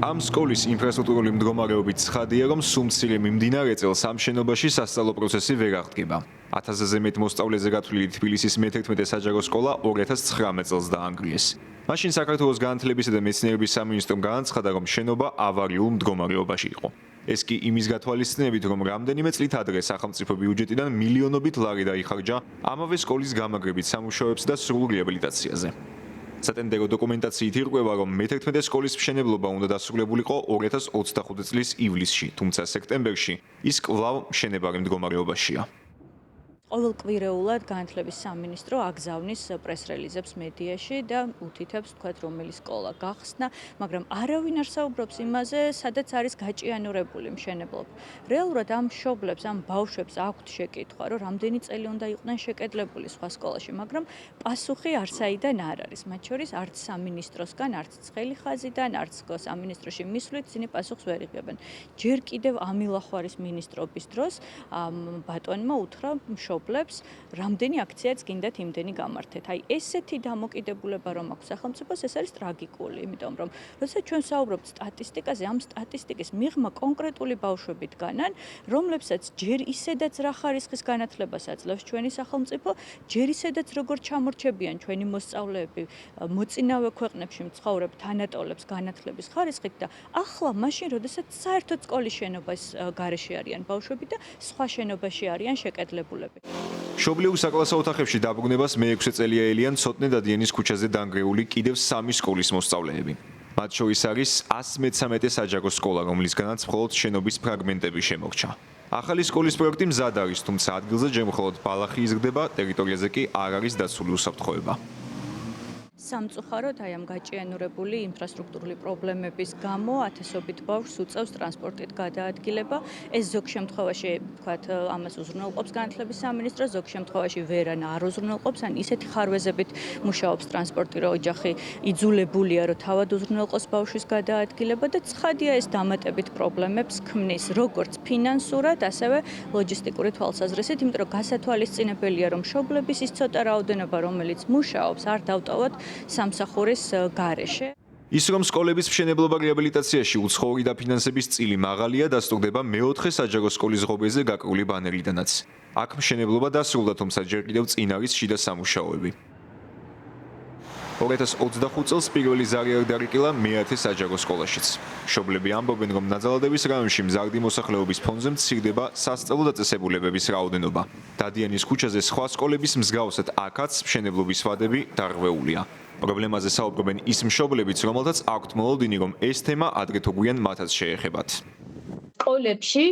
ამ სკოლის ინფრასტრუქტურული მდგომარეობით ცხადია, რომ სუმცირე მიმდინარე წელს ამ შენობაში სასწავლო პროცესი ვერ აღდგება. 1000-ზე მეტ მოსწავლეზე გათვლილი თბილისის მე-11 საჯარო სკოლა 2019 წელს დაანგრიეს. მაშინ საქართველოს განათლებისა და მეცნიერების სამინისტრომ განაცხადა, რომ შენობა ავარიულ მდგომარეობაში იყო. ეს კი იმის გათვალისწინებით, რომ რამდენიმე წლით ადრე სახელმწიფო ბიუჯეტიდან მილიონობით ლარი დაიხარჯა ამავე სკოლის გამაგრებით სამუშაოებს და სრულ რეაბილიტაციაზე. სატენდერო დოკუმენტაციით ირკვევა, რომ მე-11 სკოლის მშენებლობა უნდა დასრულებულიყო 2025 წლის ივლისში, თუმცა სექტემბერში ის კვლავ მშენებარე მდგომარეობაშია. ყოველკვირეულად განათლების სამინისტრო აგზავნის პრეს-რელიზებს მედიაში და უთითებს, თქვათ, რომელი სკოლა გახსნა, მაგრამ არავინ არ საუბრობს იმაზე, სადაც არის გაჭიანურებული მშენებლობა. რეალურად ამ მშობლებს, ამ ბავშვებს აქვთ შეკითხვა, რომ რამდენი წელი უნდა იყვნენ შეკედლებული სხვა სკოლაში, მაგრამ პასუხი არცაიდან არ არის. მათ შორის არც სამინისტროსგან, არც ცხელი ხაზიდან, არც სამინისტროში მისვლით ისინი პასუხს ვერ იღებენ. ჯერ კიდევ ამილახვარის მინისტრობის დროს ბატონმა უთხრა რამდენი აქციაც გინდათ იმდენი გამართეთ. აი ესეთი დამოკიდებულება რომ აქვს სახელმწიფოს, ეს არის ტრაგიკული, იმიტომ რომ როდესაც ჩვენ საუბრობთ სტატისტიკაზე, ამ სტატისტიკის მიღმა კონკრეტული ბავშვები დგანან, რომლებსაც ჯერ ისედაც რა ხარისხის განათლებას აძლევს ჩვენი სახელმწიფო, ჯერ ისედაც როგორ ჩამორჩებიან ჩვენი მოსწავლეები მოწინავე ქვეყნებში მცხოვრებ თანატოლებს განათლების ხარისხით და ახლა მაშინ როდესაც საერთოდ სკოლის შენობის გარეშე არიან ბავშვები და სხვა შენობაში არიან შეკედლებულები. მშობლიურ საკლასო ოთახებში დაბრუნებას მე-6 წელია ელიან ცოტნე დადიანის ქუჩაზე დანგრეული კიდევ 3 სკოლის მოსწავლეები. მათ შორის არის 113 საჯარო სკოლა, რომლისგანაც მხოლოდ შენობის ფრაგმენტები შემორჩა. ახალი სკოლის პროექტი მზად არის, თუმცა ადგილზე ჯერ მხოლოდ ბალახი იზრდება, ტერიტორიაზე კი არ არის დაცული უსაფრთხოება. სამწუხაროდ აი ამ გაჭიანურებული ინფრასტრუქტურული პრობლემების გამო ათასობით ბავშვს უწევს ტრანსპორტით გადაადგილება. ეს ზოგ შემთხვევაში, თქვათ, ამას უზრუნველყოფს განათლების სამინისტრო, ზოგ შემთხვევაში ვერან არ უზრუნველყოფს, ან ისეთი ხარვეზებით მუშაობს ტრანსპორტი, რომ ოჯახი იძულებულია, რომ თავად უზრუნველყოს ბავშვის გადაადგილება და ცხადია ეს დამატებით პრობლემებს ქმნის, როგორც ფინანსურად, ასევე ლოჯისტიკური თვალსაზრისით, იმიტომ რომ გასათვალისწინებელია, რომ მშობლების ის ცოტა რაოდენობა, რომელიც მუშაობს, არ დავტოვოთ სამსახურის გარეშე. ის რომ სკოლების მშენებლობა რეაბილიტაციაში უცხოური დაფინანსების წილი მაღალია, დასტურდება მე-4 საჯარო სკოლის ღობეზე გაკრული ბანერიდანაც. აქ მშენებლობა დასრულდა, თუმცა ჯერ კიდევ წინ არის შიდა სამუშაოები. 2025 წელს პირველი ზარი არ დარიკილა მე-10 საჯარო სკოლაშიც. მშობლები ამბობენ, რომ ნაძალადების რაიონში მზარდი მოსახლეობის ფონზე მცირდება სასწავლო დაწესებულებების რაოდენობა. დადიანის ქუჩაზე სხვა სკოლების მსგავსად აქაც მშენებლობის ვადები დარღვეულია. პრობლემაზე საუბრობენ ის მშობლებიც, რომელთაც აქვთ მოლოდინი, რომ ეს თემა ადრე თუ გვიან მათაც შეეხებათ. სკოლებში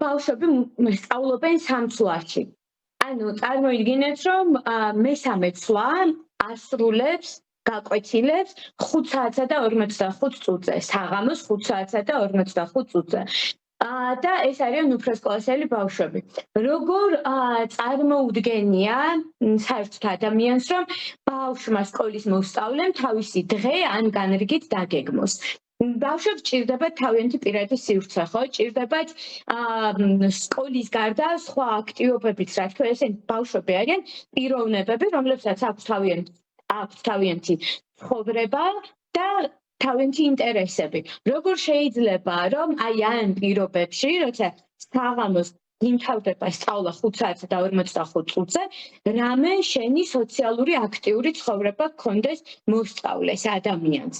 ბავშვები სწავლობენ სამწუხარში. ანუ წარმოიდგინეთ, რომ მესამე წლა ასრულებს გაკვეთილებს 5 საათსა და 45 წუთზე, საღამოს 5 საათსა და 45 წუთზე. და ეს არიან უფროსკლასელი ბავშვები. როგორ წარმოუდგენია საერთოდ ადამიანს, რომ ბავშვმა სკოლის მოსწავლემ თავისი დღე ან განრიგით დაგეგმოს. ბავშვებს ჭირდებათ თავიანთი პირადი სივრცე, ხო? ჭირდებათ სკოლის გარდა სხვა აქტივობებიც, რა თქმა უნდა, ესენი ბავშვები არიან პიროვნებები, რომლებსაც აქვს თავიანთი ცხოვრება და თავიანთი ინტერესები. როგორ შეიძლება, რომ აი ამ პირობებში, როცა საღამოს იმთავრდება სწავლა 5 საათსა და 45 წუთზე, რამე შენი სოციალური აქტიური ცხოვრება გქონდეს მოსწავლეს ადამიანს.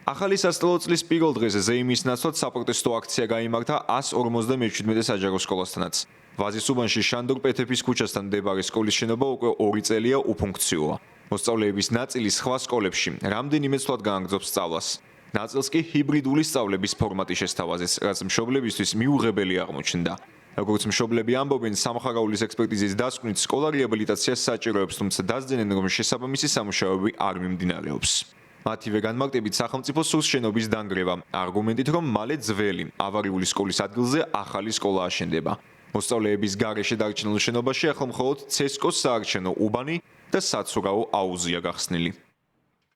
ახალი სასწავლო წლის პირველ დღეზე ზეიმის ნაცვლად საპროტესტო აქცია გაიმართა 157 საჯარო სკოლასთანაც. ვაზის უბანში შანდორ პეთეფის ქუჩასთან მდებარე სკოლის შენობა უკვე 2 წელია უფუნქციოა. მოსწავლეების ნაწილი სხვა სკოლებში რამდენიმე წლად გაანგრძობს სწავლას. ნაწილს კი ჰიბრიდული სწავლების ფორმატი შესთავაზეს, რაც მშობლებისთვის მიუღებელი აღმოჩნდა. როგორც მშობლები ამბობენ, სამხარაულის ექსპერტიზის დასკვნით სკოლა რეაბილიტაციას საჭიროებს, თუმცა დასძენენ, რომ შესაბამისი სამუშაოები არ მიმდინარეობს. მათივე განმარტებით სახელმწიფო სურს შენობის დანგრევა, არგუმენტით, რომ მალე ძველი ავარიული სკოლის ადგილზე ახალი სკოლა აშენდება. მოსწავლეების გარეშე დარჩენილ შენობაში ახლა მხოლოდ ცესკოს საარჩევნო უბანი და საცურაო აუზია გახსნილი.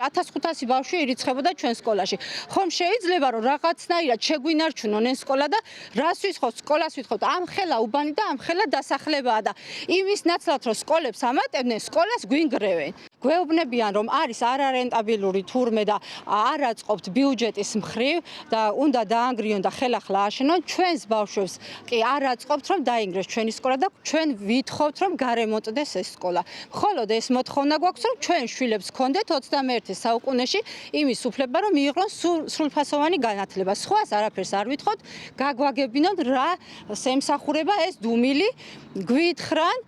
1500 ბავშვი ირიცხებოდა ჩვენ სკოლაში. ხომ შეიძლება რომ რაღაცნაირად შეგვინარჩუნონ ეს სკოლა და რას ვისხოთ სკოლას ვისხოთ ამხელა უბანი და ამხელა დასახლებაა და იმის ნაცვლად რომ სკოლებს ამატებდნენ სკოლას გვინგრევენ. გვეუბნებიან, რომ არის არარენტაბილური თურმე და არ აწყობთ ბიუჯეტის მხრივ და უნდა დაანგრიონ და ხელახლა აშენონ, ჩვენს ბავშვებს კი არ აწყობთ, რომ დაინგრეს ჩვენი სკოლა და ჩვენ ვითხოვთ, რომ გარემოწდეს ეს სკოლა. მხოლოდ ეს მოთხოვნა გვაქვს, რომ ჩვენ შვილებს გქონდეთ 21 საუკუნეში იმის უფლება, რომ მიიღონ სრულფასოვანი განათლება. სხვას არაფერს არ ვითხოვთ, გაგვაგებინოთ რა ემსახურება ეს დუმილი, გვითხრან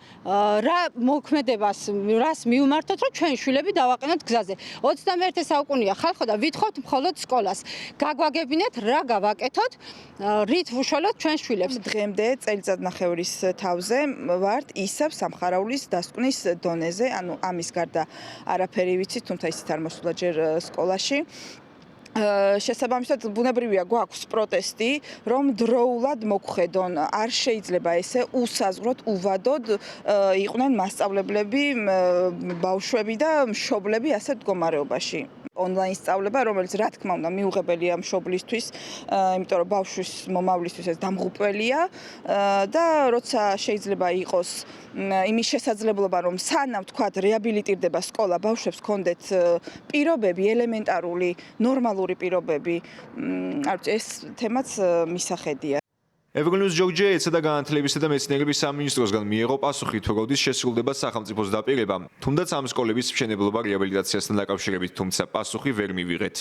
რა მოქმედებას რას მიუმართოთ, რომ ჩვენ შვილები დავაყენოთ გზაზე. 21 საუკუნეა ხალხო და ვითხოვთ მხოლოდ სკოლას. გაგვაგებინეთ რა გავაკეთოთ, რით ვუშველოთ ჩვენ შვილებს. დღემდე წელიწადნახევრის თავზე ვართ ისევ სამხარაულის დასკვნის დონეზე, ანუ ამის გარდა არაფერი ვიცი, თუმცა ისიც არ მოსულა ჯერ სკოლაში. შესაბამისად ბუნებრივია გვაქვს პროტესტი, რომ დროულად მოგხედონ. არ შეიძლება ესე უსაზღვროდ, უვადოდ იყვნენ მასწავლებლები, ბავშვები და მშობლები ასეთ მდგომარეობაში. ონლაინ სწავლება, რომელიც რა თქმა უნდა მიუღებელია მშობლისთვის, იმიტომ რომ ბავშვის მომავლისთვის ეს დამღუპველია და როცა შეიძლება იყოს იმის შესაძლებლობა, რომ სანამ თქვათ რეაბილიტირდება სკოლა, ბავშვებს ჰქონდეთ პირობები, ელემენტარული, ნორმალური პირობები, ეს თემაც მისახედია. ევრონიუს ჯორჯია ეცადა განათლებისა და მეცნიერების სამინისტროსგან მიეღო პასუხი თუ როდის შესრულდება სახელმწიფოს დაპირება, თუნდაც ამ სკოლების მშენებლობა რეაბილიტაციასთან დაკავშირებით, თუმცა პასუხი ვერ მივიღეთ.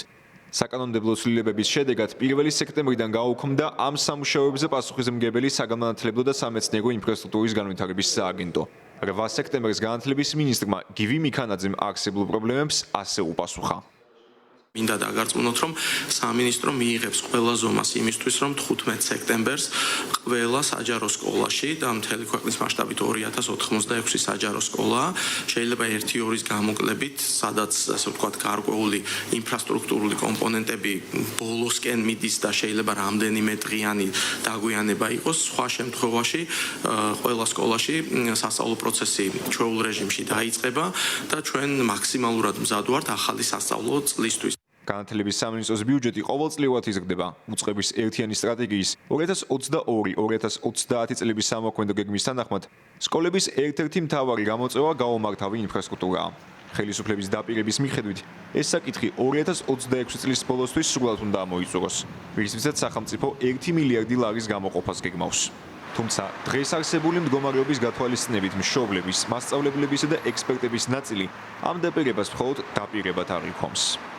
საკანონმდებლო ცვლილებების შედეგად 1 სექტემბრიდან გაუქმდა ამ სამუშაოებზე პასუხისმგებელი საგანმანათლებლო და სამეცნიერო ინფრასტრუქტურის განვითარების სააგენტო. 8 სექტემბერს განათლების მინისტრმა გივი მიქანაძემ არსებულ პრობლემებს ასე უპასუხა. მინდა დაგარწმუნოთ, რომ სამინისტრო მიიღებს ყველა ზომას იმისთვის, რომ 15 სექტემბერს ყველა საჯარო სკოლაში და მთელი ქვეყნის მასშტაბით 2086 საჯარო სკოლა შეიძლება 1-2 გამოკლებით, სადაც ასე ვთქვათ, გარკვეული ინფრასტრუქტურული კომპონენტები ბოლოსკენ მიდის და შეიძლება რამდენიმე დღიანი დაგვიანება იყოს. სხვა შემთხვევაში ყველა სკოლაში სასწავლო პროცესი ჩვეულ რეჟიმში დაიწყება და ჩვენ მაქსიმალურად მზად ვართ ახალი სასწავლო წლისთვის. განათლების სამინისტროს ბიუჯეტი ყოველწლიურად იზრდება. უწყების ერთიანი სტრატეგიის 2022-2030 წლების სამოქმედო გეგმის თანახმად, სკოლების ერთ-ერთი მთავარი გამოწვევა გაუმართავი ინფრასტრუქტურაა. ხელისუფლების დაპირების მიხედვით, ეს საკითხი 2026 წლის ბოლოსთვის სრულად უნდა მოიწუროს. რისთვისაც სახელმწიფო 1 მილიარდი ლარის გამოყოფას გეგმავს. თუმცა დღეს არსებული მდგომარეობის გათვალისწინებით მშობლების, მასწავლებლებისა და ექსპერტების ნაწილი ამ დაპირებას მხოლოდ დაპირებად არ იქონს.